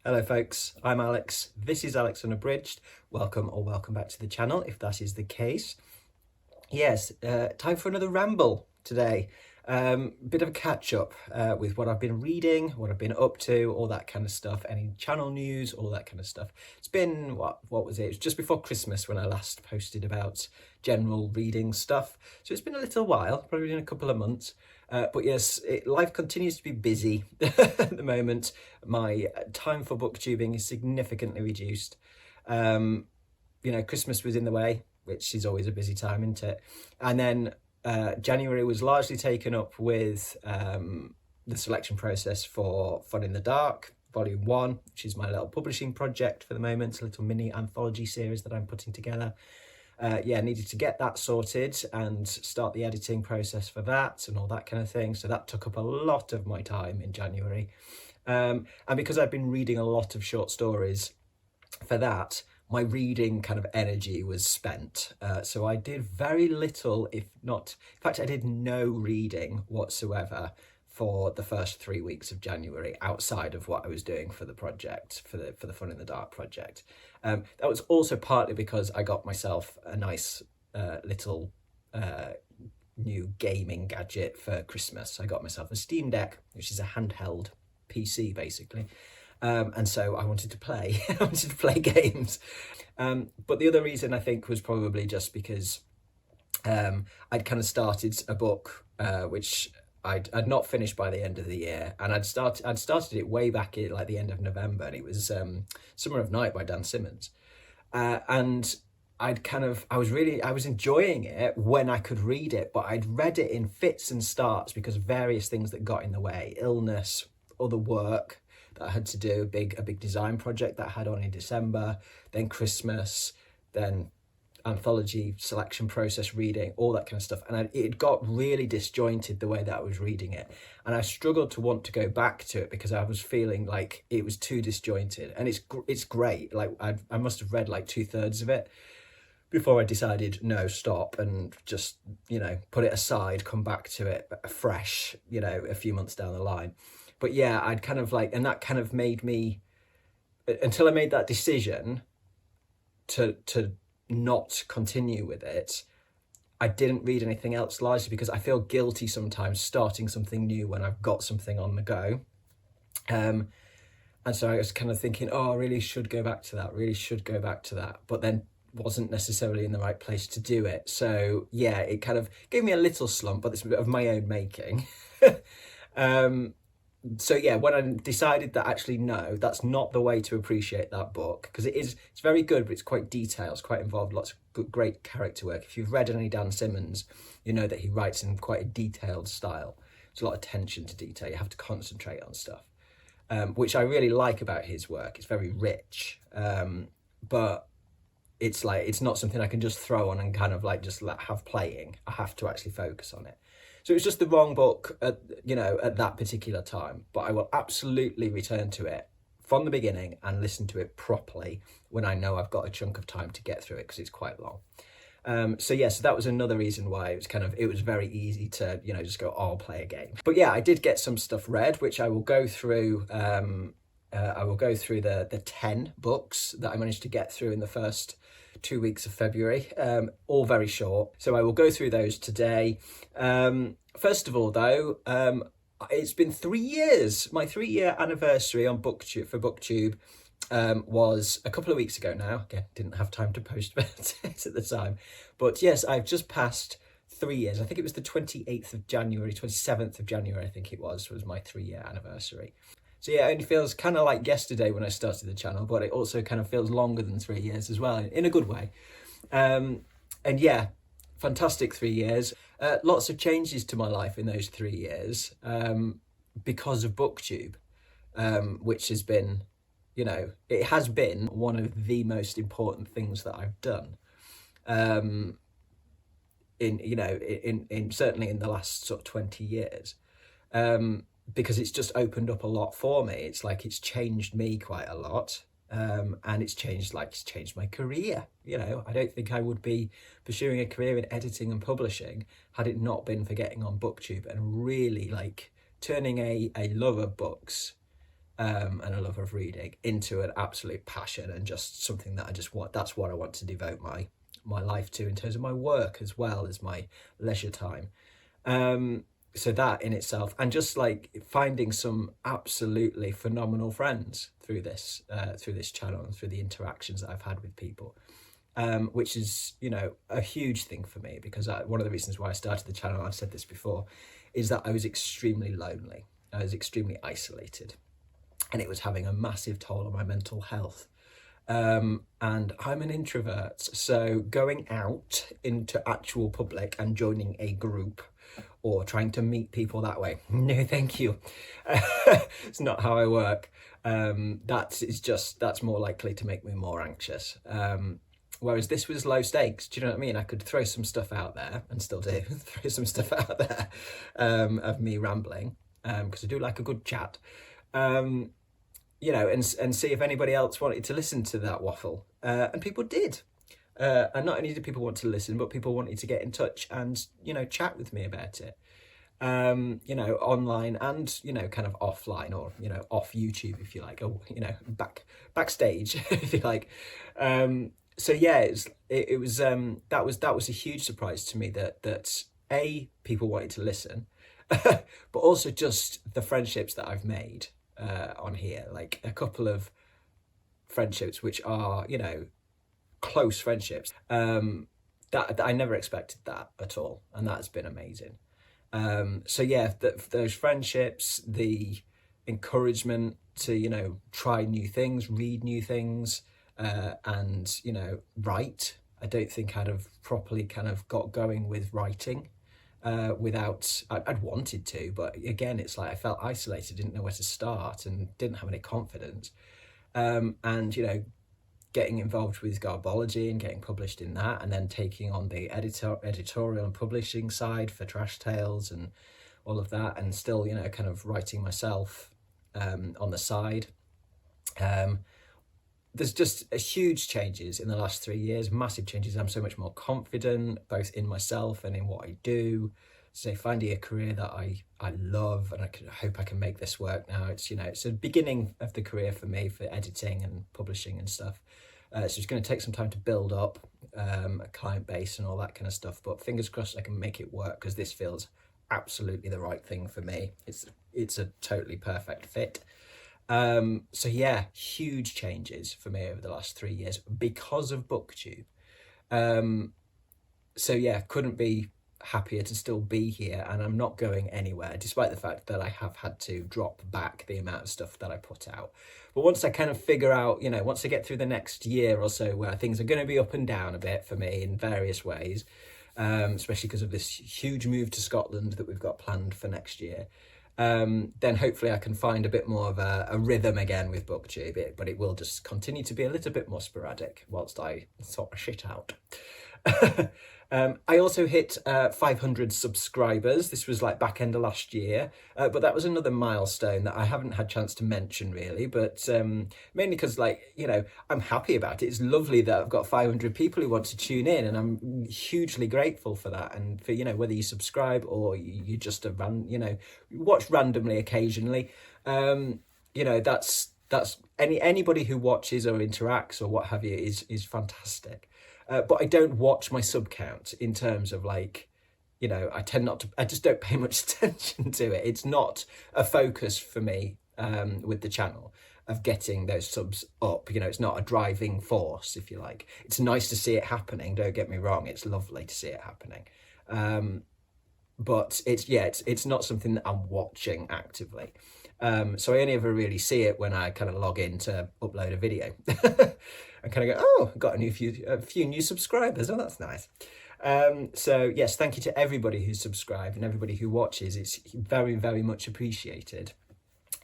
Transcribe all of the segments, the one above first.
Hello folks, I'm Alex. This is Alex Unabridged. Welcome or welcome back to the channel if that is the case. Yes, time for another ramble today. Bit of a catch up with what I've been reading, what I've been up to, all that kind of stuff, any channel news, all that kind of stuff. It's been, what was it? It was just before Christmas when I last posted about general reading stuff. So it's been a little while, probably in a couple of months. But yes, life continues to be busy at the moment. My time for booktubing is significantly reduced. Christmas was in the way, which is always a busy time, isn't it? And then January was largely taken up with the selection process for Fun in the Dark, Volume 1, which is my little publishing project for the moment, a little mini anthology series that I'm putting together. Needed to get that sorted and start the editing process for that and all that kind of thing. So that took up a lot of my time in January. And because I've been reading a lot of short stories for that, my reading kind of energy was spent. So I did very little, if not, in fact, I did no reading whatsoever for the first 3 weeks of January outside of what I was doing for the project, for the Fun in the Dark project. That was also partly because I got myself a nice little new gaming gadget for Christmas. I got myself a Steam Deck, which is a handheld PC basically. And so I wanted to play, I wanted to play games. But the other reason I think was probably just because I'd kind of started a book which I'd not finished by the end of the year, and I'd started it way back at like the end of November, and it was Summer of Night by Dan Simmons, and I was enjoying it when I could read it, but I'd read it in fits and starts because of various things that got in the way: illness, other work that I had to do, a big design project that I had on in December, then Christmas, then anthology selection process reading, all that kind of stuff, and it got really disjointed the way that I was reading it, and I struggled to want to go back to it because I was feeling like it was too disjointed. And it's great, like I must have read like 2/3 of it before I decided no, stop, and just put it aside, come back to it fresh a few months down the line. But yeah, I'd kind of like, and that kind of made me, until I made that decision to not continue with it, I didn't read anything else, largely because I feel guilty sometimes starting something new when I've got something on the go. And so I was kind of thinking, oh, I really should go back to that, but then wasn't necessarily in the right place to do it. So yeah, it kind of gave me a little slump, but it's of my own making. So yeah, when I decided that actually no, that's not the way to appreciate that book, because it's very good, but it's quite detailed, it's quite involved, lots of great character work. If you've read any Dan Simmons, you know that he writes in quite a detailed style. There's a lot of attention to detail. You have to concentrate on stuff, which I really like about his work. It's very rich, but it's like, it's not something I can just throw on and kind of like just have playing. I have to actually focus on it. So it was just the wrong book at that particular time, but I will absolutely return to it from the beginning and listen to it properly when I know I've got a chunk of time to get through it, because it's quite long. So that was another reason why it was very easy to, just go, oh, I'll play a game. But yeah, I did get some stuff read, which I will go through. I will go through the 10 books that I managed to get through in the first 2 weeks of February, all very short. So I will go through those today. First of all, though, it's been 3 years. My 3-year anniversary on BookTube was a couple of weeks ago now. Again, didn't have time to post about it at the time. But yes, I've just passed 3 years. I think it was the 28th of January, 27th of January, I think it was my 3-year anniversary. So yeah, it only feels kind of like yesterday when I started the channel, but it also kind of feels longer than 3 years as well, in a good way. And yeah, fantastic 3 years. Lots of changes to my life in those 3 years because of BookTube, which has been, it has been one of the most important things that I've done. In certainly in the last sort of 20 years. Because it's just opened up a lot for me. It's like it's changed me quite a lot, and it's changed my career. I don't think I would be pursuing a career in editing and publishing had it not been for getting on BookTube and really like turning a love of books and a love of reading into an absolute passion and just something that I just want. That's what I want to devote my life to in terms of my work as well as my leisure time. So that in itself, and just like finding some absolutely phenomenal friends through this channel and through the interactions that I've had with people, which is, you know, a huge thing for me, because one of the reasons why I started the channel, I've said this before, is that I was extremely lonely. I was extremely isolated, and it was having a massive toll on my mental health. And I'm an introvert, so going out into actual public and joining a group or trying to meet people that way, no thank you. It's not how I work. That's more likely to make me more anxious. Whereas this was low stakes, do you know what I mean? I could throw some stuff out there, and still do throw some stuff out there, of me rambling, because I do like a good chat. You know, and see if anybody else wanted to listen to that waffle. And people did. And not only did people want to listen, but people wanted to get in touch and, you know, chat with me about it. You know, online and, you know, kind of offline, or, you know, off YouTube, if you like, or, you know, backstage, if you like. So yeah, it was that was a huge surprise to me that people wanted to listen, but also just the friendships that I've made on here, like a couple of friendships which are, you know, close friendships, that I never expected that at all, and that's been amazing. So yeah, those friendships, the encouragement to, you know, try new things, read new things, and, you know, write. I don't think I'd have properly kind of got going with writing without, I'd wanted to, but again, it's like I felt isolated, didn't know where to start, and didn't have any confidence. And, you know, getting involved with Garbology and getting published in that, and then taking on the editorial and publishing side for Trash Tales and all of that, and still, you know, kind of writing myself on the side. There's just a huge changes in the last 3 years, massive changes. I'm so much more confident, both in myself and in what I do. So finding a career that I love, and I hope I can make this work now. It's, you know, it's the beginning of the career for me for editing and publishing and stuff. So it's going to take some time to build up a client base and all that kind of stuff. But fingers crossed I can make it work, because this feels absolutely the right thing for me. It's a totally perfect fit. So yeah, huge changes for me over the last 3 years because of BookTube. So yeah, couldn't be happier to still be here, and I'm not going anywhere, despite the fact that I have had to drop back the amount of stuff that I put out. But once I kind of figure out, you know, once I get through the next year or so, where things are going to be up and down a bit for me in various ways, especially because of this huge move to Scotland that we've got planned for next year, then hopefully I can find a bit more of a rhythm again with BookTube, but it will just continue to be a little bit more sporadic whilst I sort of shit out. I also hit 500 subscribers. This was like back end of last year, but that was another milestone that I haven't had a chance to mention really, but mainly because, like, you know, I'm happy about it. It's lovely that I've got 500 people who want to tune in, and I'm hugely grateful for that. And for, you know, whether you subscribe or you just you know, watch randomly occasionally, you know, that's anybody who watches or interacts or what have you is fantastic. But I don't watch my sub count in terms of, like, you know, I just don't pay much attention to it. It's not a focus for me with the channel of getting those subs up. You know, it's not a driving force, if you like. It's nice to see it happening, don't get me wrong. It's lovely to see it happening. But it's not something that I'm watching actively. So I only ever really see it when I kind of log in to upload a video. I kind of go, oh, I've got a few new subscribers. Oh, that's nice. So yes, thank you to everybody who's subscribed and everybody who watches. It's very, very much appreciated.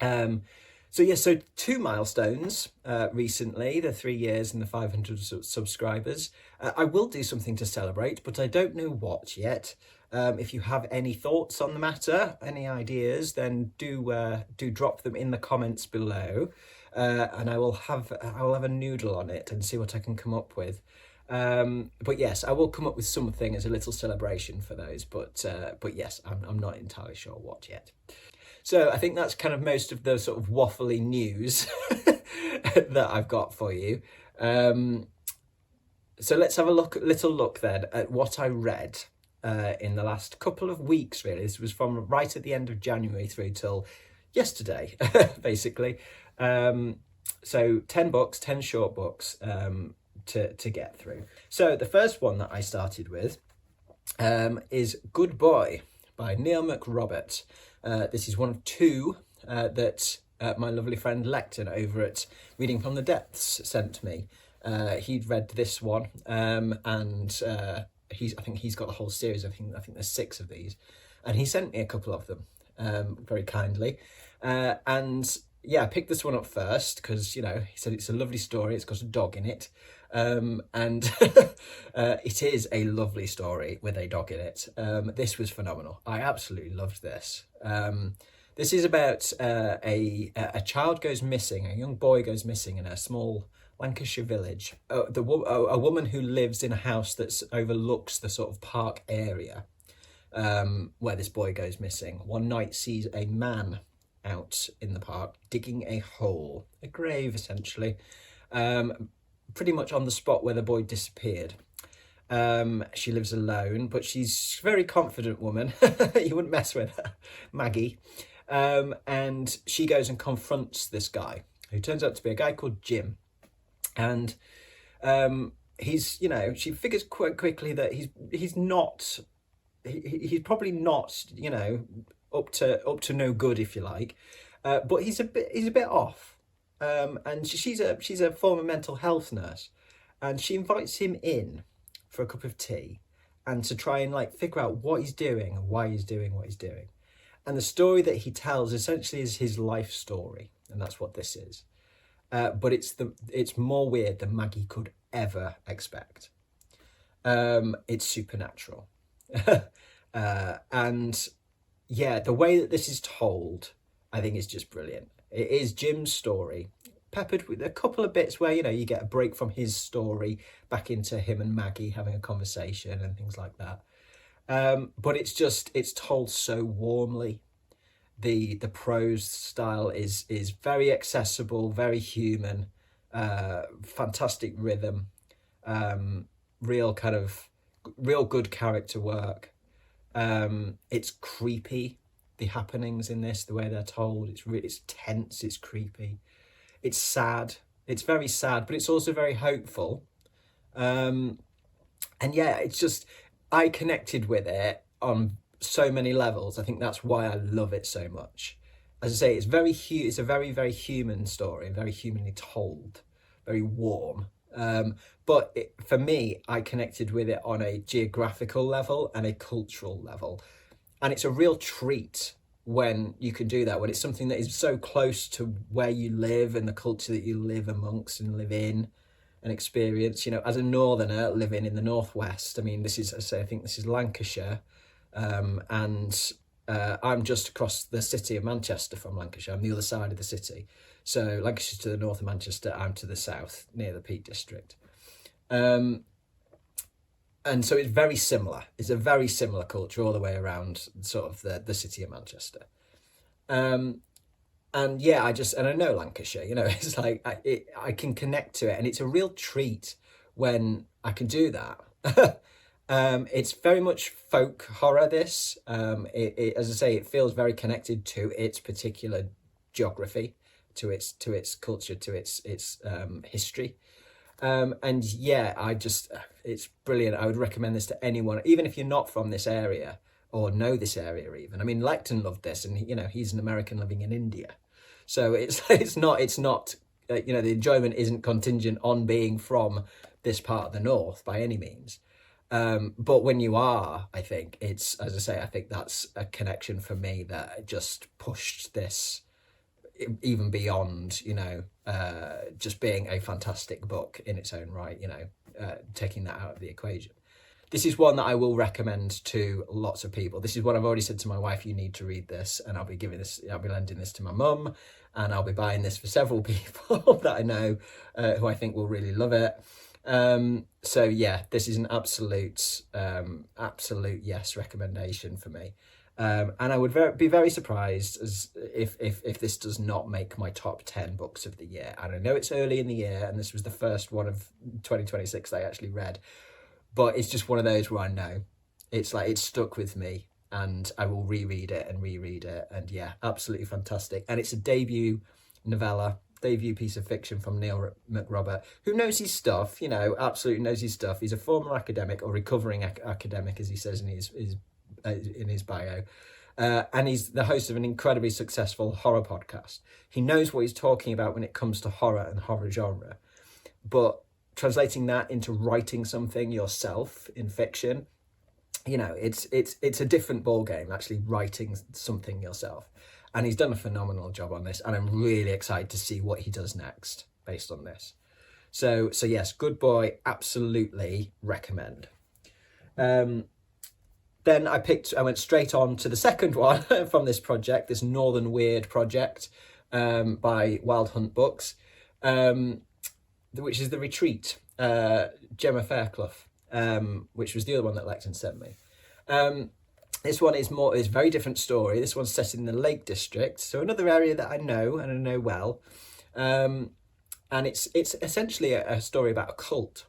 So 2 milestones recently, the 3 years and the 500 subscribers. I will do something to celebrate, but I don't know what yet. If you have any thoughts on the matter, any ideas, then do drop them in the comments below, and I will have a noodle on it and see what I can come up with. But yes, I will come up with something as a little celebration for those. But yes, I'm not entirely sure what yet. So I think that's kind of most of the sort of waffly news that I've got for you. So let's have a little look then at what I read in the last couple of weeks, really. This was from right at the end of January through till yesterday, basically. So 10 books, 10 short books to get through. So the first one that I started with is Good Boy by Neil McRobert. This is one of two that my lovely friend Lecton over at Reading from the Depths sent me. He'd read this one, and I think he's got the whole series. I think there's 6 of these, and he sent me a couple of them very kindly. And yeah, I picked this one up first because, you know, he said it's a lovely story. It's got a dog in it, and it is a lovely story with a dog in it. This was phenomenal. I absolutely loved this. This is about a child goes missing, a young boy goes missing in a small Lancashire village. A woman who lives in a house that overlooks the sort of park area where this boy goes missing. One night sees a man out in the park digging a hole, a grave essentially, pretty much on the spot where the boy disappeared. She lives alone, but she's a very confident woman. You wouldn't mess with her, Maggie. And she goes and confronts this guy, who turns out to be a guy called Jim. And he's, you know, she figures quite quickly that he's probably not, you know, up to no good, if you like, but he's a bit off. And she's a former mental health nurse, and she invites him in for a cup of tea and to try and like figure out what he's doing and why he's doing what he's doing. And the story that he tells essentially is his life story, and that's what this is. But it's more weird than Maggie could ever expect. It's supernatural. And yeah, the way that this is told, I think is just brilliant. It is Jim's story, peppered with a couple of bits where, you know, you get a break from his story back into him and Maggie having a conversation and things like that. But it's told so warmly. The prose style is very accessible, very human, fantastic rhythm, real good character work. It's creepy, the happenings in this, the way they're told. It's tense, it's creepy, it's sad, it's very sad, but it's also very hopeful. And yeah, it's just, I connected with it on so many levels. I think that's why I love it so much. As I say, it's a very, very human story, very humanly told, very warm. But for me, I connected with it on a geographical level and a cultural level. And it's a real treat when you can do that, when it's something that is so close to where you live and the culture that you live amongst and live in and experience. You know, as a northerner living in the northwest, I mean, I think this is Lancashire. And I'm just across the city of Manchester from Lancashire. I'm the other side of the city. So Lancashire's to the north of Manchester, I'm to the south, near the Peak District. And so it's very similar. It's a very similar culture all the way around sort of the city of Manchester. And yeah, I know Lancashire, you know, it's like I can connect to it, and it's a real treat when I can do that. It's very much folk horror, this. As I say, it feels very connected to its particular geography, to its culture, to its history. And yeah, it's brilliant. I would recommend this to anyone, even if you're not from this area or know this area even. I mean, Lecton loved this, and you know, he's an American living in India. So it's not you know, the enjoyment isn't contingent on being from this part of the north by any means. But when you are, I think it's, as I say, I think that's a connection for me that just pushed this even beyond, you know, just being a fantastic book in its own right, you know, taking that out of the equation. This is one that I will recommend to lots of people. This is what I've already said to my wife, you need to read this, and I'll be lending this to my mum, and I'll be buying this for several people that I know who I think will really love it. So yeah, this is an absolute yes recommendation for me. And I would be very surprised if this does not make my top 10 books of the year. And I know it's early in the year, and this was the first one of 2026 that I actually read, but it's just one of those where I know it's like it's stuck with me, and I will reread it, and yeah, absolutely fantastic. And it's a debut novella, debut piece of fiction from Neil McRobert, who knows his stuff, absolutely knows his stuff. He's a former academic, or recovering academic, as he says in his bio. And he's the host of an incredibly successful horror podcast. He knows what he's talking about when it comes to horror and horror genre, but translating that into writing something yourself in fiction, it's a different ball game actually writing something yourself. And he's done a phenomenal job on this, and I'm really excited to see what he does next based on this. So yes, Good Boy, absolutely recommend. Then I went straight on to the second one from this project, this Northern Weird project by Wild Hunt Books, which is The Retreat, Gemma Fairclough, which was the other one that Lecton sent me. This one is a very different story. This one's set in the Lake District, so another area that I know, and I know well. And it's essentially a story about a cult.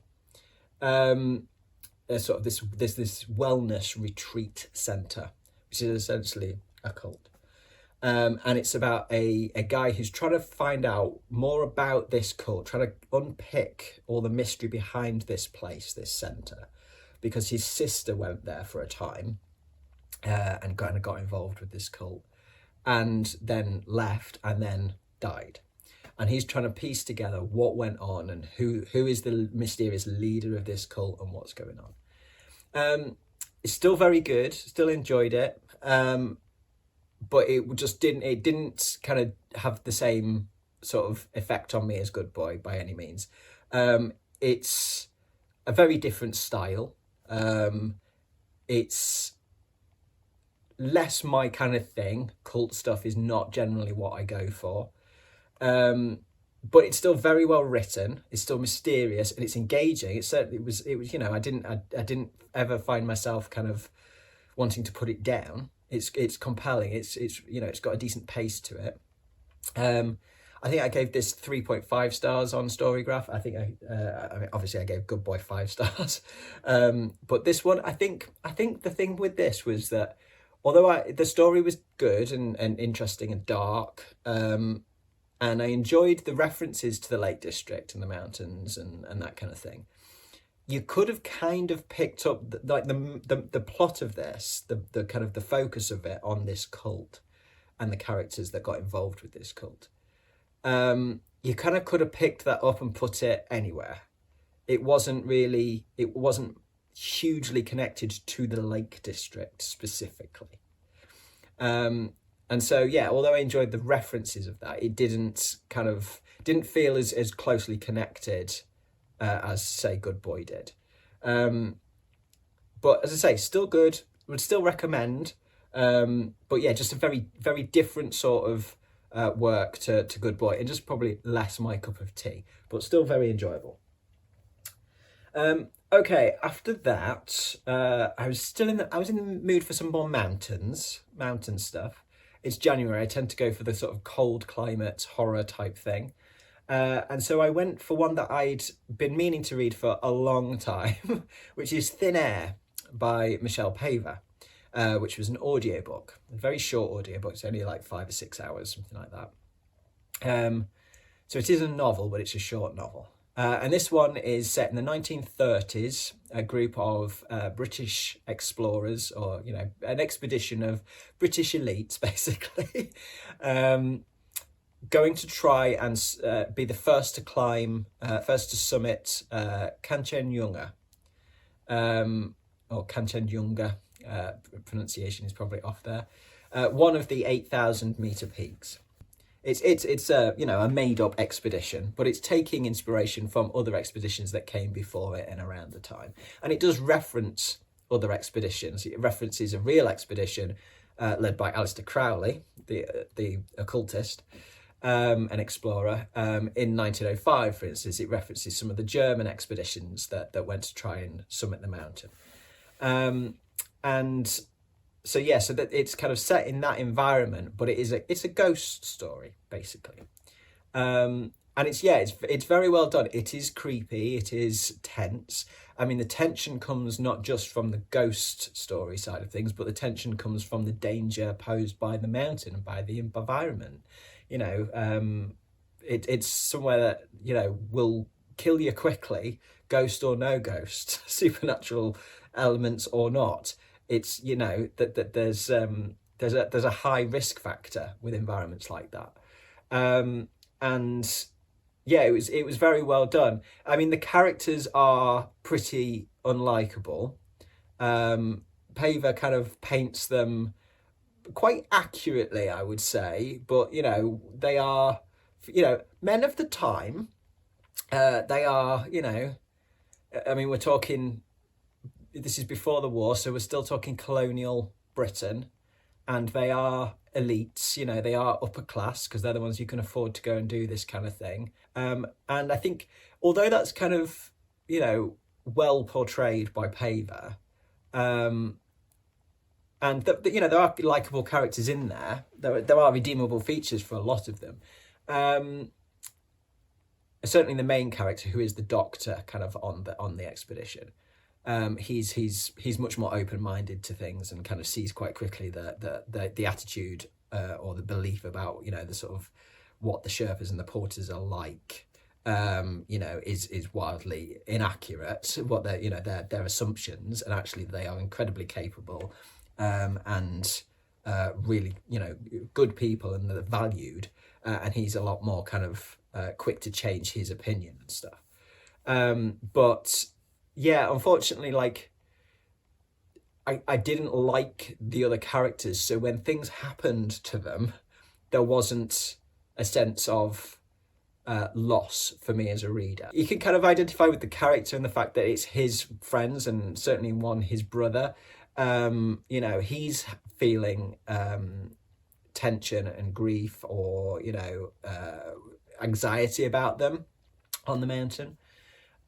Sort of this wellness retreat centre, which is essentially a cult. And it's about a guy who's trying to find out more about this cult, trying to unpick all the mystery behind this place, this centre, because his sister went there for a time and kind of got involved with this cult, and then left and then died. And he's trying to piece together what went on and who is the mysterious leader of this cult and what's going on. It's still very good, still enjoyed it, but it just didn't kind of have the same sort of effect on me as Good Boy by any means. It's a very different style. It's less my kind of thing. Cult stuff is not generally what I go for. But it's still very well written. It's still mysterious and it's engaging. It was I didn't ever find myself kind of wanting to put it down. It's compelling. It's got a decent pace to it. I think I gave this 3.5 stars on Storygraph. I think I mean, obviously I gave Good Boy 5 stars. But this one, I think the thing with this was that although the story was good and interesting and dark, and I enjoyed the references to the Lake District and the mountains and that kind of thing, you could have kind of picked up the plot of this, the kind of the focus of it on this cult and the characters that got involved with this cult. You kind of could have picked that up and put it anywhere. It wasn't hugely connected to the Lake District specifically. And so, yeah, although I enjoyed the references of that, it didn't feel as closely connected as, say, Good Boy did. But as I say, still good, would still recommend. But yeah, just a very, very different sort of work to Good Boy, and just probably less my cup of tea, but still very enjoyable. Okay, after that, I was in the mood for some more mountain stuff. It's January. I tend to go for the sort of cold climate horror type thing. And so I went for one that I'd been meaning to read for a long time, which is Thin Air by Michelle Paver, which was an audiobook, a very short audiobook. It's only like 5 or 6 hours, something like that. So it is a novel, but it's a short novel. And this one is set in the 1930s, a group of British explorers, or, an expedition of British elites, basically, going to try and be the first to summit Kanchenjunga, or Kanchenjunga, pronunciation is probably off there, one of the 8,000 meter peaks. It's a made up expedition, but it's taking inspiration from other expeditions that came before it and around the time. And it does reference other expeditions. It references a real expedition led by Aleister Crowley, the occultist, an explorer. In 1905, for instance, it references some of the German expeditions that went to try and summit the mountain. And so yeah, so that it's kind of set in that environment, but it's a ghost story basically. And it's very well done. It is creepy, it is tense. I mean, the tension comes not just from the ghost story side of things, but the tension comes from the danger posed by the mountain and by the environment. You know, it's somewhere that, you know, will kill you quickly, ghost or no ghost, supernatural elements or not. It's, you know, that there's a high risk factor with environments like that. And yeah, it was very well done. I mean, the characters are pretty unlikable. Paver kind of paints them quite accurately, I would say, but you know, they are, you know, men of the time. They are, you know, I mean, we're talking, this is before the war, so we're still talking colonial Britain, and they are elites, you know, they are upper class because they're the ones who can afford to go and do this kind of thing. And I think, although that's kind of, you know, well portrayed by Paver, and you know, there are likable characters in there. There are redeemable features for a lot of them. Certainly, the main character, who is the doctor, kind of on the expedition. He's much more open-minded to things and kind of sees quite quickly the attitude or the belief about, you know, the sort of what the Sherpas and the porters are like, you know, is wildly inaccurate. What their, you know, their assumptions, and actually they are incredibly capable and really, you know, good people, and they're valued. And he's a lot more kind of quick to change his opinion and stuff. But yeah, unfortunately, like, I didn't like the other characters, so when things happened to them, there wasn't a sense of loss for me as a reader. You can kind of identify with the character and the fact that it's his friends, and certainly one, his brother. You know, he's feeling tension and grief, or, you know, anxiety about them on the mountain.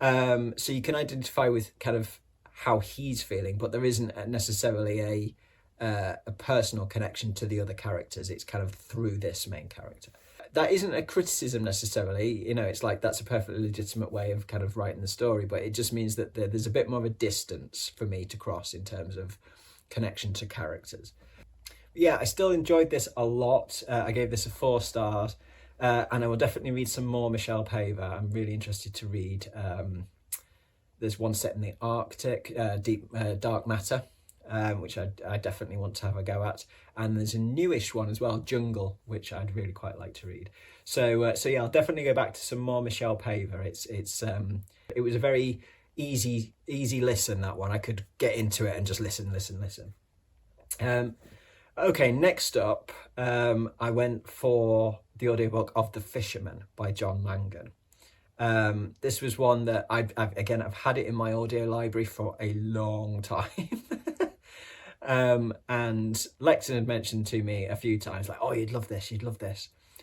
So you can identify with kind of how he's feeling, but there isn't necessarily a personal connection to the other characters. It's kind of through this main character. That isn't a criticism necessarily, you know, it's like that's a perfectly legitimate way of kind of writing the story, but it just means that there's a bit more of a distance for me to cross in terms of connection to characters. Yeah, I still enjoyed this a lot. I gave this a 4 stars. And I will definitely read some more Michelle Paver. I'm really interested to read. There's one set in the Arctic, Dark Matter, which I definitely want to have a go at. And there's a newish one as well, Jungle, which I'd really quite like to read. So yeah, I'll definitely go back to some more Michelle Paver. It was a very easy listen, that one. I could get into it and just listen. Okay, next up, I went for the audiobook of The Fisherman by John Mangan. This was one that I've had it in my audio library for a long time. And Lexon had mentioned to me a few times, like, oh, you'd love this.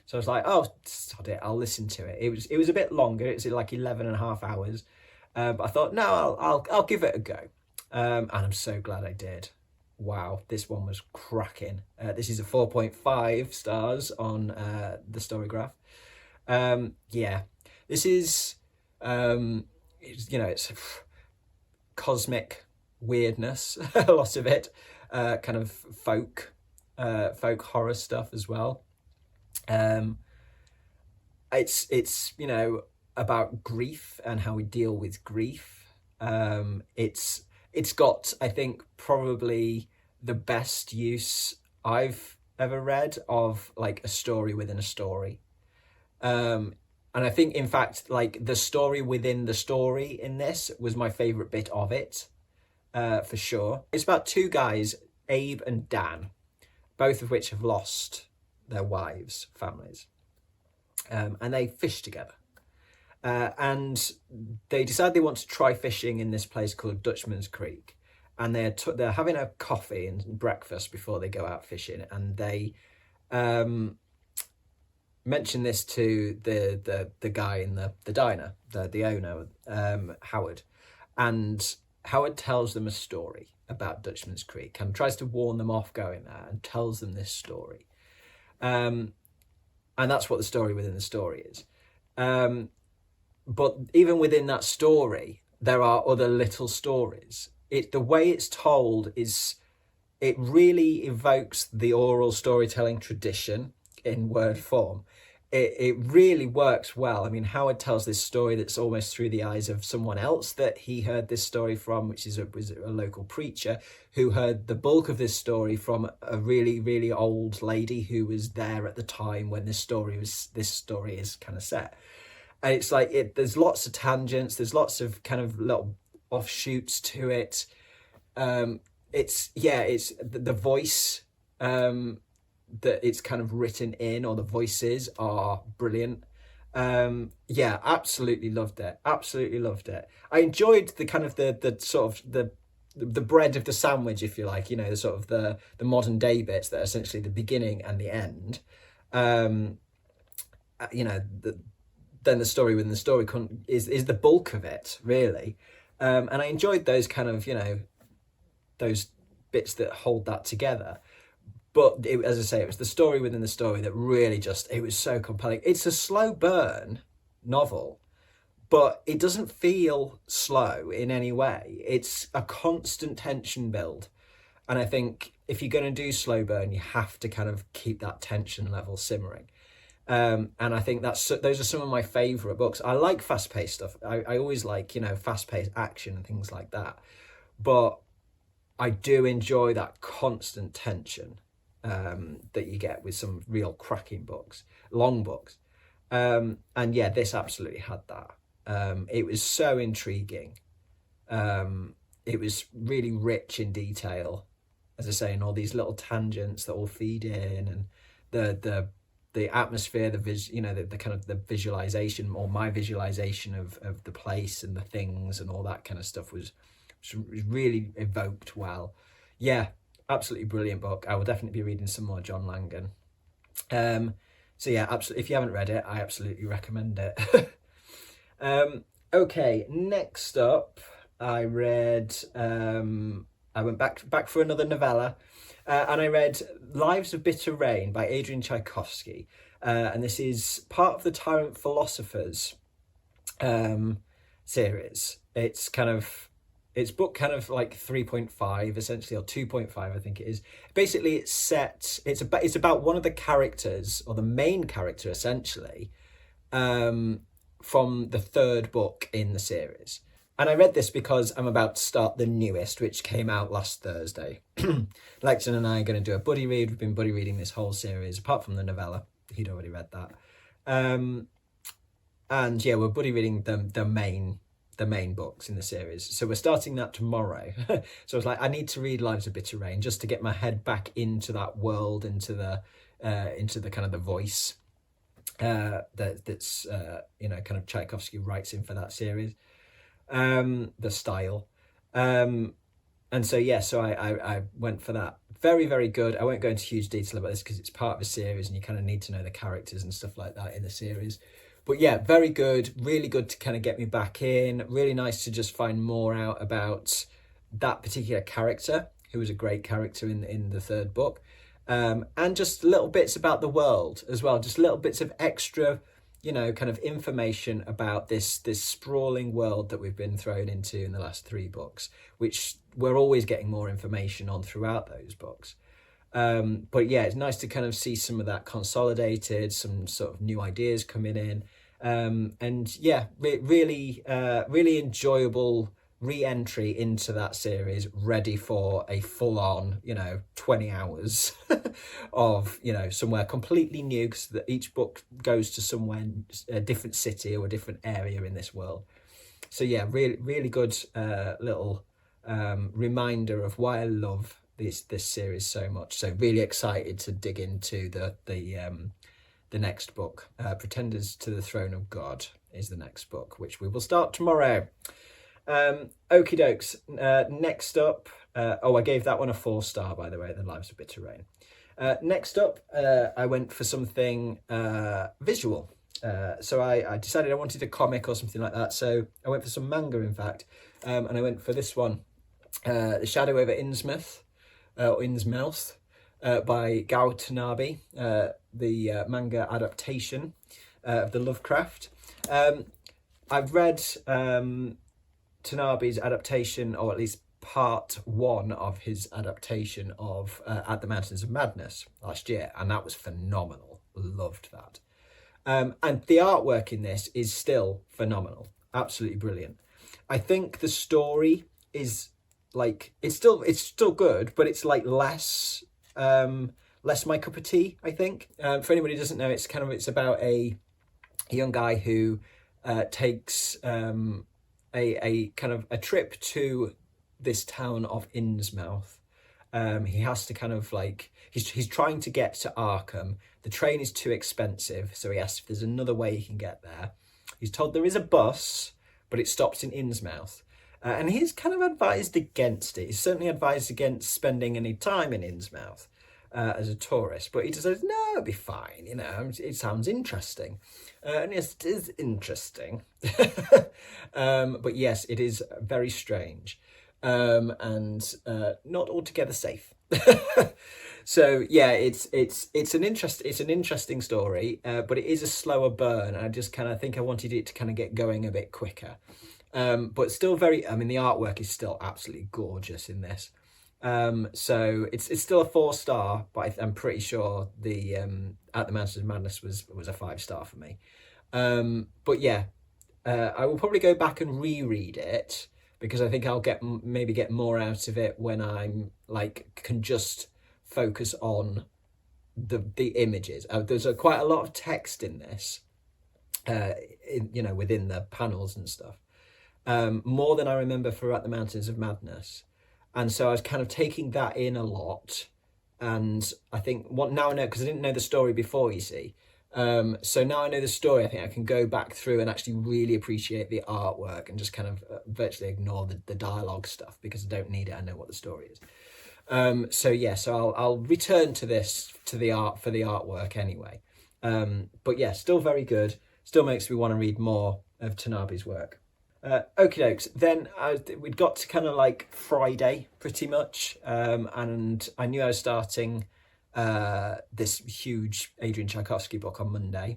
So I was like, oh, sod it, I'll listen to it. It was a bit longer. It's like 11 and a half hours. But I thought, no, I'll give it a go. And I'm so glad I did. Wow, this one was cracking. This is a 4.5 stars on the Storygraph. Yeah, this is, you know, it's cosmic weirdness, a lot of it, kind of folk horror stuff as well. It's you know, about grief and how we deal with grief. It's got, I think, probably the best use I've ever read of like a story within a story. And I think, in fact, like the story within the story in this was my favourite bit of it, for sure. It's about 2 guys, Abe and Dan, both of which have lost their wives, families, and they fish together. And they decide they want to try fishing in this place called Dutchman's Creek, and they're having a coffee and breakfast before they go out fishing, and they mention this to the guy in the diner, the owner, Howard, and Howard tells them a story, about Dutchman's Creek, and tries to warn them off going there and tells them this story. And that's what the story within the story is. But even within that story, there are other little stories. The way it's told is, it really evokes the oral storytelling tradition in word form. It really works well. I mean, Howard tells this story that's almost through the eyes of someone else that he heard this story from, which was a local preacher who heard the bulk of this story from a really, really old lady who was there at the time when this story is kind of set. And it's like, there's lots of tangents, there's lots of kind of little offshoots to it. It's the voice that it's kind of written in, or the voices are brilliant. Absolutely loved it. I enjoyed the kind of the sort of the bread of the sandwich, if you like, the sort of the modern day bits that are essentially the beginning and the end. Then the story within the story is the bulk of it, really. And I enjoyed those kind of, those bits that hold that together. But as I say, it was the story within the story that really it was so compelling. It's a slow burn novel, but it doesn't feel slow in any way. It's a constant tension build. And I think if you're going to do slow burn, you have to kind of keep that tension level simmering. And I think those are some of my favourite books. I like fast-paced stuff. I always like, fast-paced action and things like that. But I do enjoy that constant tension that you get with some real cracking books, long books. This absolutely had that. It was so intriguing. It was really rich in detail, as I say, and all these little tangents that all feed in, and the atmosphere, the kind of the visualization, or my visualization of the place and the things and all that kind of stuff was really evoked well. Yeah, absolutely brilliant book. I will definitely be reading some more John Langan. Absolutely, if you haven't read it, I absolutely recommend it. Okay, next up, I read, I went back for another novella, and I read Lives of Bitter Rain by Adrian Tchaikovsky. And this is part of the Tyrant Philosophers series. It's book kind of like 3.5 essentially, or 2.5 I think it is. Basically it's about one of the characters, or the main character essentially, from the third book in the series. And I read this because I'm about to start the newest, which came out last Thursday. Lexon and I are going to do a buddy read. We've been buddy reading this whole series, apart from the novella. He'd already read that. We're buddy reading the main books in the series. So we're starting that tomorrow. So I was like, I need to read Lives of Bitter Rain just to get my head back into that world, into the kind of the voice that's kind of Tchaikovsky writes in for that series. The style. So I went for that. Very, very good. I won't go into huge detail about this because it's part of a series and you kind of need to know the characters and stuff like that in the series. But yeah, very good. Really good to kind of get me back in. Really nice to just find more out about that particular character, who was a great character in the third book. And just little bits about the world as well. Just little bits of extra, kind of information about this sprawling world that we've been thrown into in the last 3 books, which we're always getting more information on throughout those books. But yeah, it's nice to kind of see some of that consolidated, some sort of new ideas coming in. Really enjoyable re-entry into that series, ready for a full-on 20 hours of somewhere completely new, because each book goes to somewhere, a different city or a different area in this world. So yeah, really good little reminder of why I love this series so much. So really excited to dig into the next book. Pretenders to the Throne of God is the next book, which we will start tomorrow. Okie dokes. Next up, I gave that one a 4-star, by the way, The Lives of Bitter Rain. Next up, I went for something visual. So I decided I wanted a comic or something like that. So I went for some manga, in fact, and I went for this one, The Shadow over Innsmouth, or Innsmouth, by Gao Tanabe, the manga adaptation of the Lovecraft. I've read Tanabe's adaptation, or at least part one of his adaptation of At the Mountains of Madness last year, and that was phenomenal. Loved that. And the artwork in this is still phenomenal, absolutely brilliant. I think the story is like, it's still good, but it's like less my cup of tea, I think. For anybody who doesn't know, it's about a young guy who takes a kind of a trip to this town of Innsmouth. He has to kind of like, he's trying to get to Arkham. The train is too expensive, so he asks if there's another way he can get there. He's told there is a bus, but it stops in Innsmouth. And he's kind of advised against it. He's certainly advised against spending any time in Innsmouth as a tourist. But he just says, no, it'll be fine. You know, it sounds interesting. And yes, it is interesting. But yes, it is very strange. And not altogether safe. So yeah, it's an interesting story, but it is a slower burn. I just kind of think I wanted it to kind of get going a bit quicker. But still very, I mean, the artwork is still absolutely gorgeous in this. So it's still a 4-star, but I'm pretty sure the At the Mountains of Madness was a 5-star for me. But yeah, I will probably go back and reread it, because I think I'll maybe get more out of it when I'm like, can just focus on the images. There's quite a lot of text in this, within the panels and stuff. More than I remember for At the Mountains of Madness. And so I was kind of taking that in a lot. And I think now I know, because I didn't know the story before, you see. So now I know the story, I think I can go back through and actually really appreciate the artwork and just kind of virtually ignore the dialogue stuff, because I don't need it. I know what the story is. So I'll return to this, to the art, for the artwork anyway. But yeah, still very good. Still makes me want to read more of Tanabe's work. Okie dokes. Then we'd got to kind of like Friday pretty much, and I knew I was starting this huge Adrian Tchaikovsky book on Monday.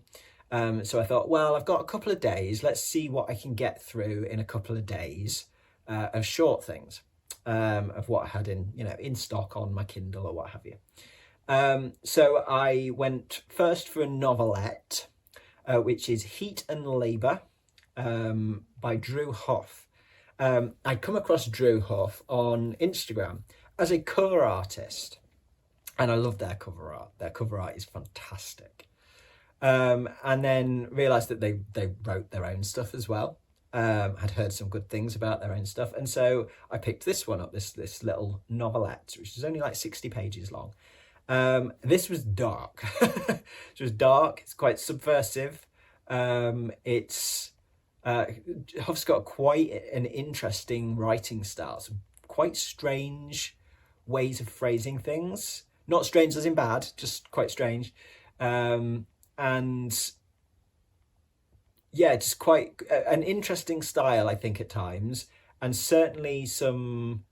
So I thought, well, I've got a couple of days. Let's see what I can get through in a couple of days of short things, of what I had in stock on my Kindle or what have you. So I went first for a novelette, which is Heat and Labour, by Drew Hoff. I'd come across Drew Hoff on Instagram as a cover artist, and I love their cover art. Their cover art is fantastic. And then realised that they wrote their own stuff as well. Had heard some good things about their own stuff, and so I picked this one up, this little novelette, which is only like 60 pages long. This was dark. It was dark. It's quite subversive. Huff's got quite an interesting writing style, some quite strange ways of phrasing things. Not strange as in bad, just quite strange. And yeah, just quite an interesting style, I think, at times, and certainly some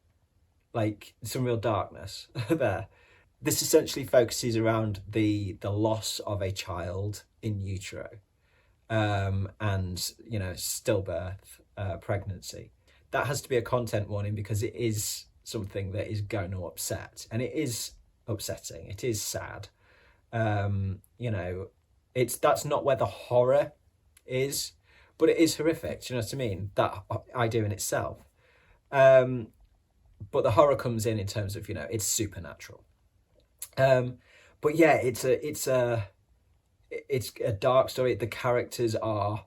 real darkness there. This essentially focuses around the loss of a child in utero. And stillbirth, pregnancy. That has to be a content warning, because it is something that is going to upset, and it is upsetting. It is sad. That's not where the horror is, but it is horrific. Do you know what I mean? That idea in itself. But the horror comes in terms of, it's supernatural. But yeah, it's a dark story. The characters are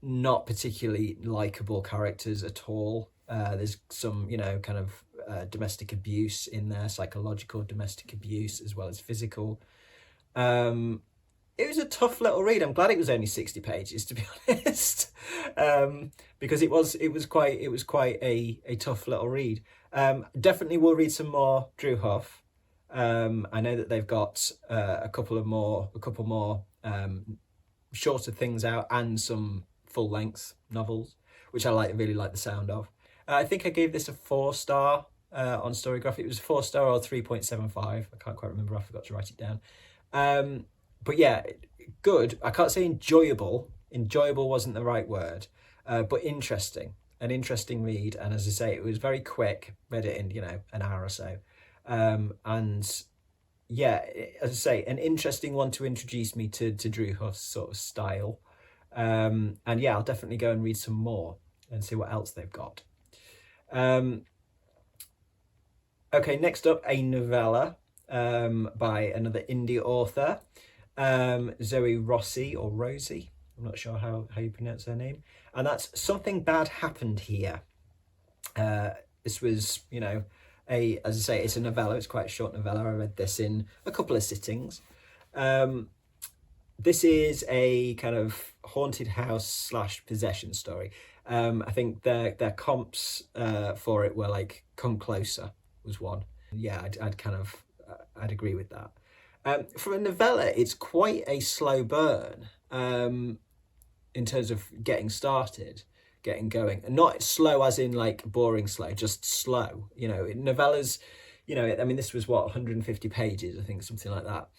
not particularly likable characters at all. There's some, kind of domestic abuse in there, psychological domestic abuse as well as physical. It was a tough little read. I'm glad it was only 60 pages, to be honest, because it was quite a tough little read. Definitely will read some more Drew Hoff. I know that they've got a couple more shorter things out, and some full-length novels, which I really like the sound of. I think I gave this a 4-star on Storygraph. It was 4-star or 3.75. I can't quite remember. I forgot to write it down. But yeah, good. I can't say enjoyable. Enjoyable wasn't the right word, but interesting. An interesting read. And as I say, it was very quick. Read it in, an hour or so. And yeah, as I say, an interesting one to introduce me to Drew Huff's sort of style. And yeah, I'll definitely go and read some more and see what else they've got. Okay, next up, a novella by another indie author, Zoe Rossi or Rosie. I'm not sure how you pronounce her name. And that's Something Bad Happened Here. This was, as I say, it's a novella. It's quite a short novella. I read this in a couple of sittings. This is a kind of haunted house / possession story. I think their comps for it were like Come Closer was one. Yeah, I'd agree with that. For a novella, it's quite a slow burn in terms of getting started, getting going, and not slow as in like boring slow, just slow. Novellas, I mean, this was 150 pages, I think, something like that.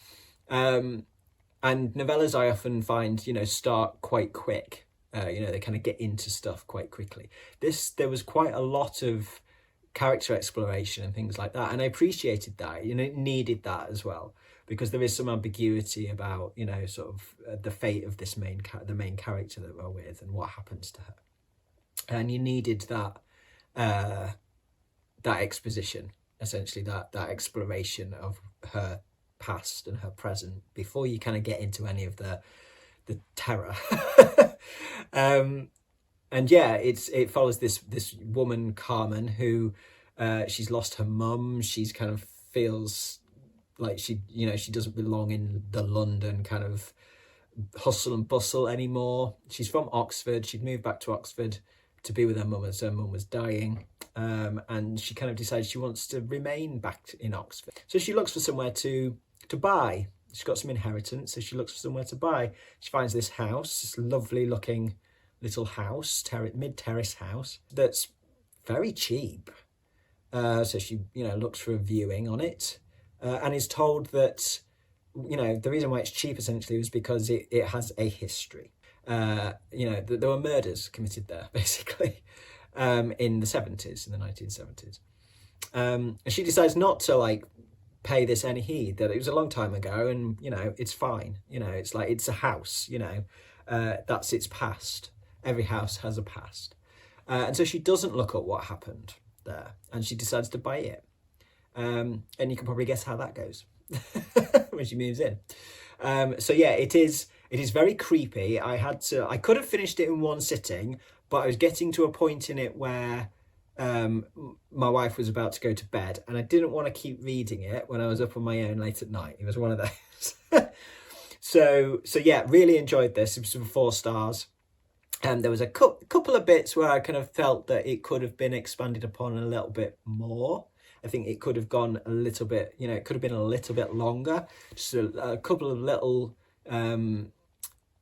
And novellas I often find, start quite quick. They kind of get into stuff quite quickly. There was quite a lot of character exploration and things like that, and I appreciated that. It needed that as well, because there is some ambiguity about, sort of the fate of this the main character that we're with and what happens to her. And you needed that exposition, essentially, that exploration of her past and her present before you kind of get into any of the terror. And yeah, it follows this woman, Carmen, who she's lost her mum. She's kind of feels like she doesn't belong in the London kind of hustle and bustle anymore. She's from Oxford. She'd moved back to Oxford to be with her mum as her mum was dying. And she kind of decides she wants to remain back in Oxford. So she looks for somewhere to buy. She's got some inheritance, so she looks for somewhere to buy. She finds this house, this lovely looking little house, mid-terrace house, that's very cheap. So she, looks for a viewing on it, and is told that, the reason why it's cheap essentially was because it has a history. There were murders committed there, basically, in the 1970s. And she decides not to pay this any heed, that it was a long time ago and, it's fine. It's like, it's a house, that's its past. Every house has a past. And so she doesn't look at what happened there, and she decides to buy it. And you can probably guess how that goes when she moves in. So yeah, it is very creepy. I could have finished it in one sitting, but I was getting to a point in it where my wife was about to go to bed, and I didn't want to keep reading it when I was up on my own late at night. It was one of those. So yeah, really enjoyed this. It was 4 stars. And there was a couple of bits where I kind of felt that it could have been expanded upon a little bit more. I think it could have gone a little bit, it could have been a little bit longer. Just a couple of little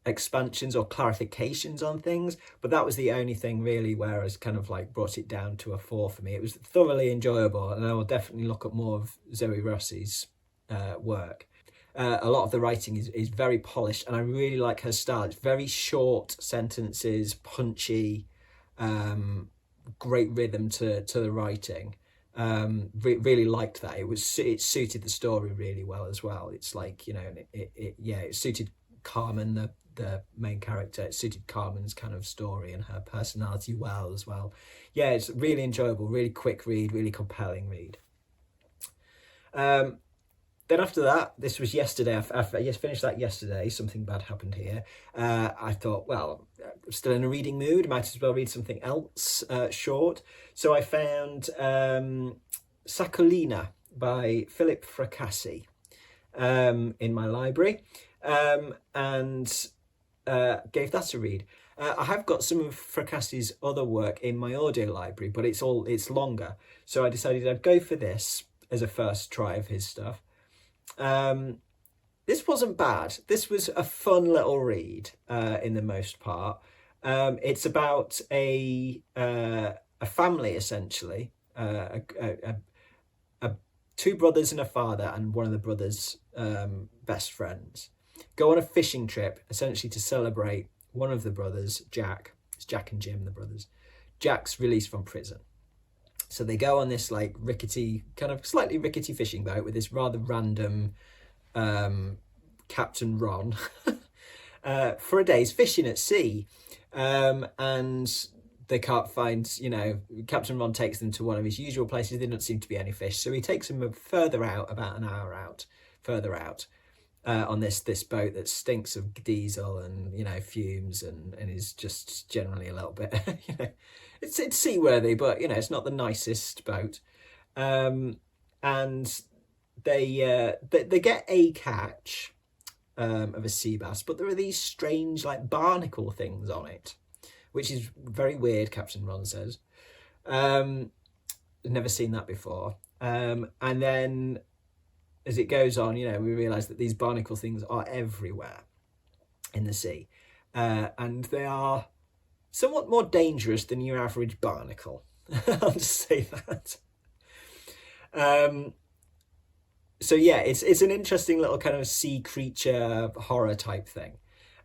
expansions or clarifications on things. But that was the only thing really where I was kind of brought it down to a 4 for me. It was thoroughly enjoyable, and I will definitely look at more of Zoe Rossi's work. A lot of the writing is very polished, and I really like her style. It's very short sentences, punchy, great rhythm to the writing. Really liked that. It suited the story really well as well. It's it suited Carmen, the main character. It suited Carmen's kind of story and her personality well as well. Yeah, it's really enjoyable, really quick read, really compelling read. Then after that, this was yesterday. I finished that yesterday. Something Bad Happened Here. I thought, well, I'm still in a reading mood. Might as well read something else short. So I found Sakolina by Philip Fracassi in my library, and gave that a read. I have got some of Fracassi's other work in my audio library, but it's longer. So I decided I'd go for this as a first try of his stuff. This wasn't bad. This was a fun little read in the most part. It's about a a family essentially, two brothers and a father, and one of the brothers' best friends go on a fishing trip essentially to celebrate one of the brothers, Jack. It's Jack and Jim, the brothers. Jack's released from prison. So they go on this like rickety, kind of slightly rickety fishing boat with this rather random Captain Ron for a day's fishing at sea. And they can't find, you know, Captain Ron takes them to one of his usual places. There don't seem to be any fish. So he takes them further out, about an hour out, further out, on this boat that stinks of diesel and, you know, fumes and is just generally a little bit, you know, it's seaworthy, but, you know, it's not the nicest boat. And they get a catch of a sea bass, but there are these strange like barnacle things on it, which is very weird, Captain Ron says. Never seen that before. And then as it goes on, you know, we realise that these barnacle things are everywhere in the sea. And they are somewhat more dangerous than your average barnacle. I'll just say that. So yeah, it's an interesting little kind of sea creature horror type thing.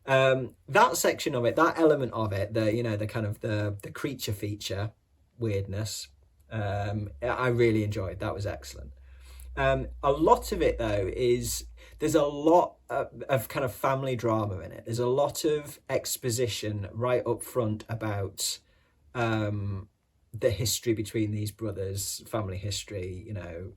That section of it, that element of it, the, you know, the kind of the creature feature weirdness, I really enjoyed. That was excellent. A lot of it though is there's a lot of kind of family drama in it. There's a lot of exposition right up front about the history between these brothers, family history, you know,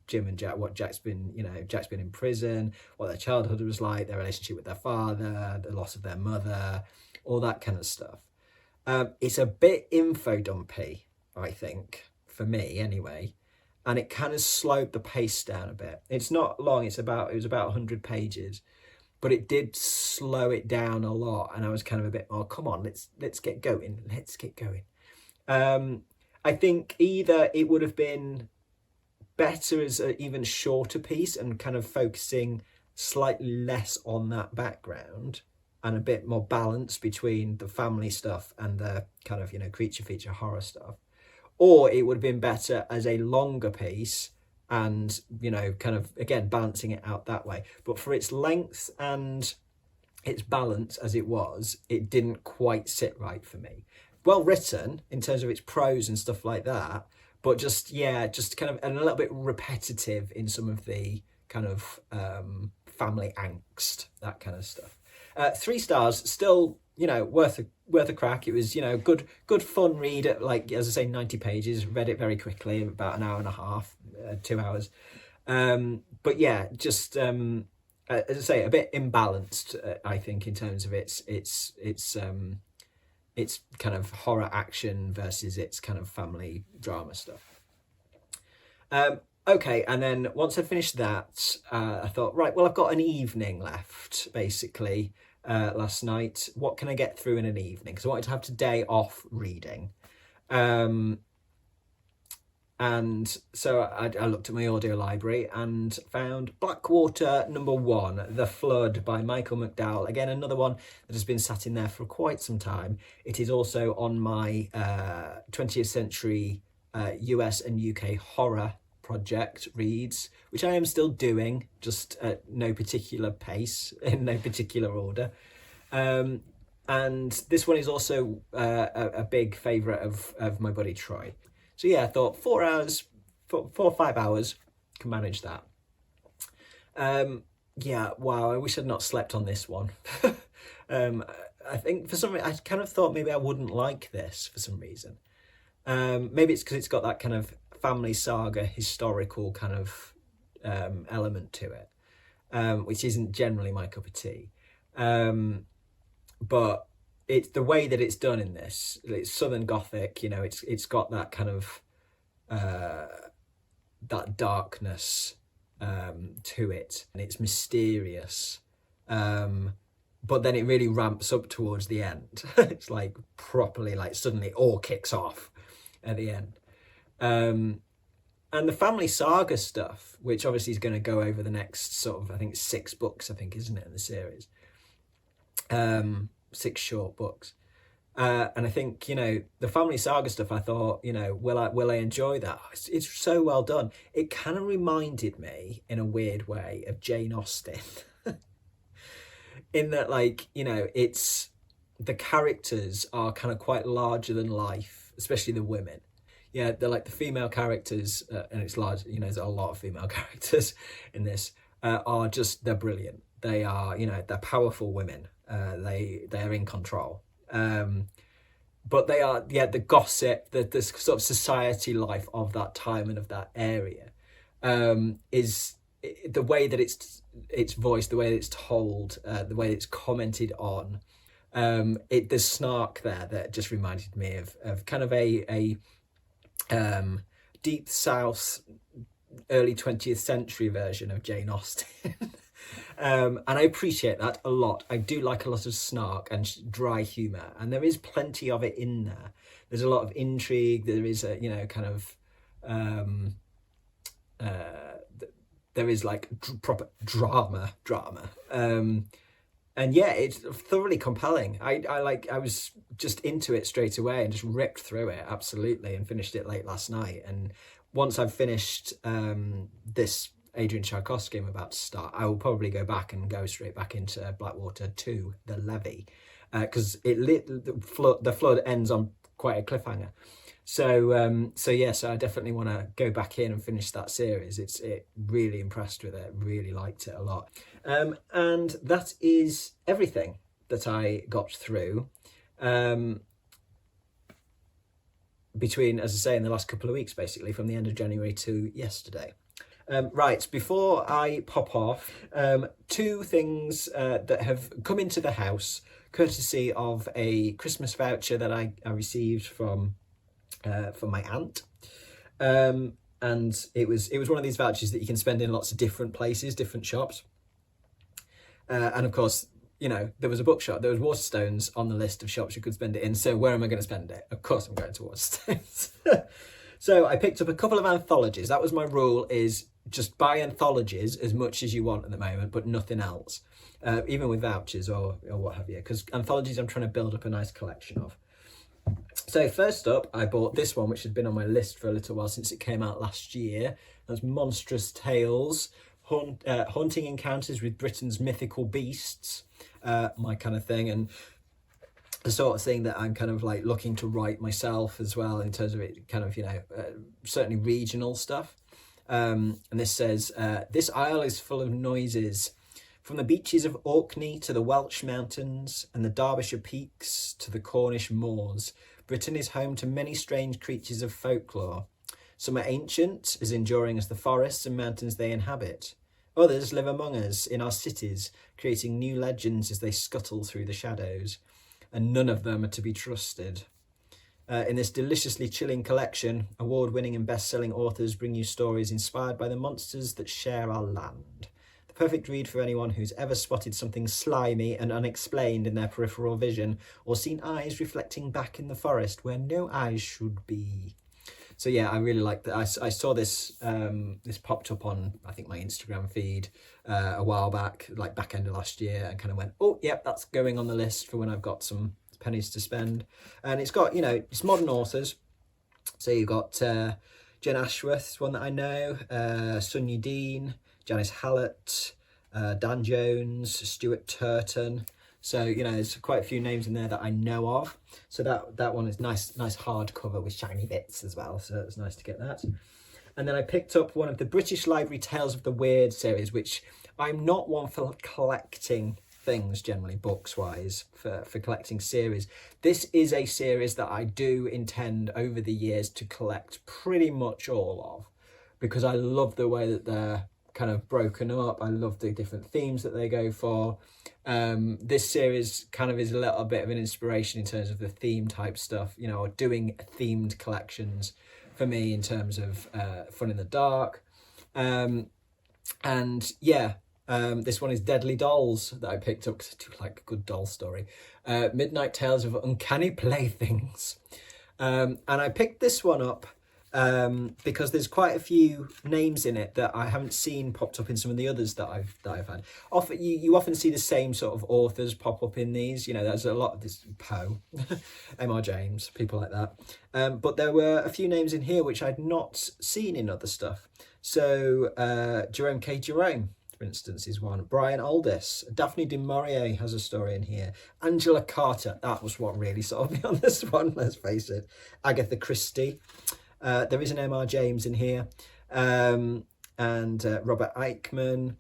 Jim and Jack, what Jack's been, you know, Jack's been in prison, what their childhood was like, their relationship with their father, the loss of their mother, all that kind of stuff. It's a bit info dumpy, I think, for me anyway, and it kind of slowed the pace down a bit. It's not long, it was about 100 pages, but it did slow it down a lot, and I was kind of a bit more, come on, let's get going, I think either it would have been better as an even shorter piece and kind of focusing slightly less on that background and a bit more balance between the family stuff and the kind of, you know, creature feature horror stuff, or it would have been better as a longer piece and, you know, kind of again balancing it out that way. But for its length and its balance as it was, it didn't quite sit right for me. Well written in terms of its prose and stuff like that, but just, yeah, just kind of, and a little bit repetitive in some of the kind of family angst, that kind of stuff. 3 stars, still, you know, worth a crack. It was, you know, good fun read at, like, as I say, 90 pages. Read it very quickly, about an hour and a half, 2 hours. But yeah, just as I say, a bit imbalanced, I think, in terms of its kind of horror action versus its kind of family drama stuff. Okay, and then once I finished that, I thought, right, well, I've got an evening left, basically, last night. What can I get through in an evening? Because I wanted to have today off reading. And so I looked at my audio library and found Blackwater #1, The Flood by Michael McDowell. Again, another one that has been sat in there for quite some time. It is also on my 20th century US and UK horror project reads, which I am still doing, just at no particular pace, in no particular order. And this one is also a big favourite of my buddy Troy. So yeah, I thought 4 or 5 hours, can manage that. Yeah, wow, I wish I'd not slept on this one. I think for some reason, I kind of thought maybe I wouldn't like this for some reason. Maybe it's because it's got that kind of family saga, historical kind of element to it, which isn't generally my cup of tea. But it's the way that it's done in this. It's Southern Gothic, you know. It's got that kind of that darkness to it, and it's mysterious. But then it really ramps up towards the end. It's like properly, like suddenly all kicks off at the end. And the family saga stuff, which obviously is going to go over the next sort of, I think 6 books, I think, isn't it, in the series? 6 short books. And I think, the family saga stuff, I thought, will I enjoy that? It's so well done. It kind of reminded me in a weird way of Jane Austen in that, it's the characters are kind of quite larger than life, especially the women. Yeah, they're like the female characters, and it's large, there's a lot of female characters in this, they're brilliant. They are, they're powerful women. They're in control. But they are, the gossip, the sort of society life of that time and of that area, is the way that it's voiced, the way that it's told, the way that it's commented on. There's snark there that just reminded me of kind of a deep South, early 20th century version of Jane Austen. And I appreciate that a lot. I do like a lot of snark and dry humour, and there is plenty of it in there. There's a lot of intrigue. There is a, kind of, there is like proper drama. And yeah, it's thoroughly compelling. I was just into it straight away and just ripped through it, absolutely, and finished it late last night. And once I've finished this Adrian Tchaikovsky I'm about to start, I will probably go back and go straight back into Blackwater 2, The Levy, because the flood ends on quite a cliffhanger. So I definitely want to go back in and finish that series. It really impressed with it, really liked it a lot. And that is everything that I got through between, as I say, in the last couple of weeks, basically from the end of January to yesterday. Right, before I pop off, two things that have come into the house courtesy of a Christmas voucher that I received from my aunt. And it was one of these vouchers that you can spend in lots of different places, different shops. And of course, there was a bookshop, there was Waterstones on the list of shops you could spend it in. So where am I going to spend it? Of course I'm going to Waterstones. So I picked up a couple of anthologies. That was my rule, is just buy anthologies as much as you want at the moment, but nothing else, even with vouchers or what have you, because anthologies I'm trying to build up a nice collection of. So first up, I bought this one, which had been on my list for a little while since it came out last year. That's Monstrous Tales, Haunting Encounters with Britain's Mythical Beasts, my kind of thing, and the sort of thing that I'm kind of like looking to write myself as well, in terms of it kind of, certainly regional stuff. And this says, this isle is full of noises, from the beaches of Orkney to the Welsh mountains and the Derbyshire peaks to the Cornish moors. Britain is home to many strange creatures of folklore. Some are ancient, as enduring as the forests and mountains they inhabit. Others live among us in our cities, creating new legends as they scuttle through the shadows. And none of them are to be trusted. In this deliciously chilling collection, award-winning and best-selling authors bring you stories inspired by the monsters that share our land. The perfect read for anyone who's ever spotted something slimy and unexplained in their peripheral vision, or seen eyes reflecting back in the forest where no eyes should be. So yeah, I really like that. I saw this this popped up on, I think, my Instagram feed a while back, like back end of last year, and kind of went, oh, yep, that's going on the list for when I've got some pennies to spend. And it's got, it's modern authors. So you've got Jen Ashworth, one that I know, Sunyi Dean, Janice Hallett, Dan Jones, Stuart Turton. So, there's quite a few names in there that I know of. So that one is nice hardcover with shiny bits as well. So it's nice to get that. And then I picked up one of the British Library Tales of the Weird series, which I'm not one for collecting things generally, books-wise, for collecting series. This is a series that I do intend over the years to collect pretty much all of, because I love the way that they're kind of broken up. I love the different themes that they go for. This series kind of is a little bit of an inspiration in terms of the theme type stuff, or doing themed collections for me in terms of Fun in the Dark. And yeah, this one is Deadly Dolls that I picked up because I do like a good doll story. Midnight Tales of Uncanny Playthings. And I picked this one up because there's quite a few names in it that I haven't seen popped up in some of the others that I've had. Often you often see the same sort of authors pop up in these. You know, there's a lot of this Poe, M.R. James, people like that. But there were a few names in here which I'd not seen in other stuff. So Jerome K. Jerome, for instance, is one. Brian Aldiss, Daphne du Maurier has a story in here. Angela Carter, that was what really sold me on this one, let's face it. Agatha Christie. There is an M.R. James in here, and Robert Eichmann.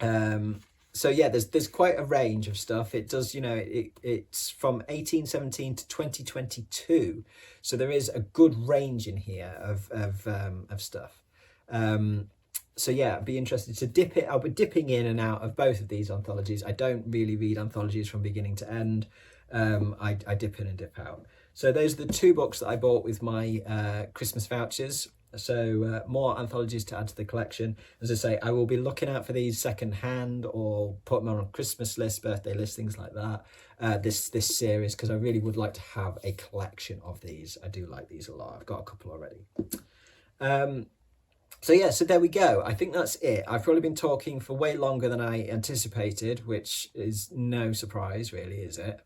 So yeah, there's quite a range of stuff. It does, you know, it's from 1817 to 2022, so there is a good range in here of stuff. So yeah, I'd be interested to dip it. I'll be dipping in and out of both of these anthologies. I don't really read anthologies from beginning to end. I dip in and dip out. So those are the two books that I bought with my Christmas vouchers. So more anthologies to add to the collection. As I say, I will be looking out for these second hand or put them on a Christmas list, birthday list, things like that. This series, because I really would like to have a collection of these. I do like these a lot. I've got a couple already. So yeah, so there we go. I think that's it. I've probably been talking for way longer than I anticipated, which is no surprise really, is it?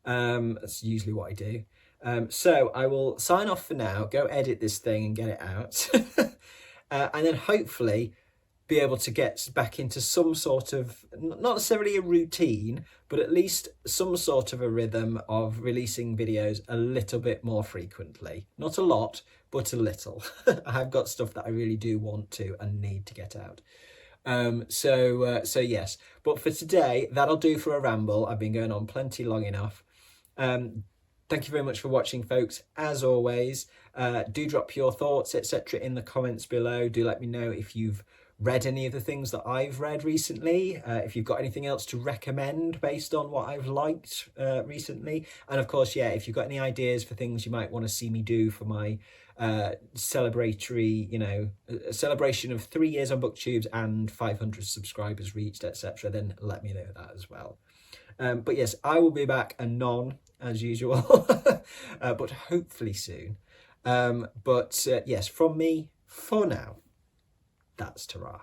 That's usually what I do. So I will sign off for now, go edit this thing and get it out. And then hopefully be able to get back into some sort of, not necessarily a routine, but at least some sort of a rhythm of releasing videos a little bit more frequently. Not a lot, but a little. I have got stuff that I really do want to and need to get out. So yes, but for today, that'll do for a ramble. I've been going on plenty long enough. Thank you very much for watching, folks. As always, do drop your thoughts, etc. in the comments below. Do let me know if you've read any of the things that I've read recently, if you've got anything else to recommend based on what I've liked recently. And of course, yeah, if you've got any ideas for things you might want to see me do for my celebratory, you know, celebration of 3 years on BookTube and 500 subscribers reached, etc., then let me know that as well. But yes, I will be back anon as usual, but hopefully soon. Yes, from me for now, that's ta-ra.